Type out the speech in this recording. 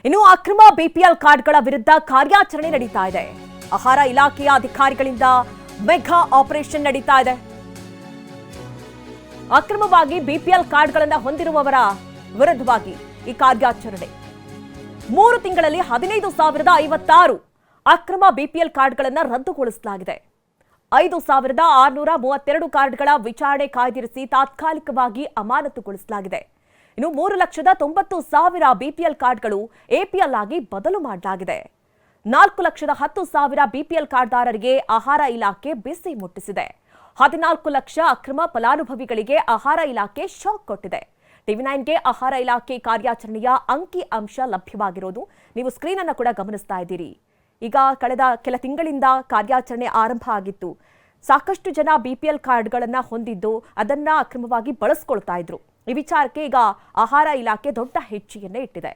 ಇನ್ನು ಅಕ್ರಮ ಬಿಪಿಎಲ್ ಕಾರ್ಡ್ಗಳ ವಿರುದ್ಧ ಕಾರ್ಯಾಚರಣೆ ನಡೀತಾ ಇದೆ. ಆಹಾರ ಇಲಾಖೆಯ ಅಧಿಕಾರಿಗಳಿಂದ ಮೆಗಾ ಆಪರೇಷನ್ ನಡೀತಾ ಇದೆ. ಅಕ್ರಮವಾಗಿ ಬಿಪಿಎಲ್ ಕಾರ್ಡ್ಗಳನ್ನು ಹೊಂದಿರುವವರ ವಿರುದ್ಧವಾಗಿ ಈ ಕಾರ್ಯಾಚರಣೆ 3 ತಿಂಗಳಲ್ಲಿ 15,056 ಅಕ್ರಮ ಬಿಪಿಎಲ್ ಕಾರ್ಡ್ಗಳನ್ನು ರದ್ದುಗೊಳಿಸಲಾಗಿದೆ. 5,632 ಕಾರ್ಡ್ಗಳ ವಿಚಾರಣೆ ಕಾಯ್ದಿರಿಸಿ ತಾತ್ಕಾಲಿಕವಾಗಿ ಅಮಾನತುಗೊಳಿಸಲಾಗಿದೆ. ಇನ್ನು 3,90,000 ಬಿಪಿಎಲ್ ಕಾರ್ಡ್ಗಳು ಎಪಿಎಲ್ ಆಗಿ ಬದಲು ಮಾಡಲಾಗಿದೆ. 4,10,000 ಬಿಪಿಎಲ್ ಕಾರ್ಡ್ದಾರರಿಗೆ ಆಹಾರ ಇಲಾಖೆ ಬಿಸಿ ಮುಟ್ಟಿಸಿದೆ. 14 ಲಕ್ಷ ಅಕ್ರಮ ಫಲಾನುಭವಿಗಳಿಗೆ ಆಹಾರ ಇಲಾಖೆ ಶಾಕ್ ಕೊಟ್ಟಿದೆ. ಟಿವಿ9ಗೆ ಆಹಾರ ಇಲಾಖೆ ಕಾರ್ಯಾಚರಣೆಯ ಅಂಕಿ ಅಂಶ ಲಭ್ಯವಾಗಿರೋದು ನೀವು ಸ್ಕ್ರೀನ್ ಅನ್ನು ಕೂಡ ಗಮನಿಸ್ತಾ ಇದ್ದೀರಿ. ಈಗ ಕಳೆದ ಕೆಲ ತಿಂಗಳಿಂದ ಕಾರ್ಯಾಚರಣೆ ಆರಂಭ ಆಗಿತ್ತು. ಸಾಕಷ್ಟು ಜನ ಬಿಪಿಎಲ್ ಕಾರ್ಡ್ಗಳನ್ನ ಹೊಂದಿದ್ದು ಅದನ್ನ ಅಕ್ರಮವಾಗಿ ಬಳಸಿಕೊಳ್ತಾ ಇದ್ರು. ಈ ವಿಚಾರಕ್ಕೆ ಈಗ ಆಹಾರ ಇಲಾಖೆ ದೊಡ್ಡ ಹೆಜ್ಜೆಯನ್ನೇ ಇಟ್ಟಿದೆ.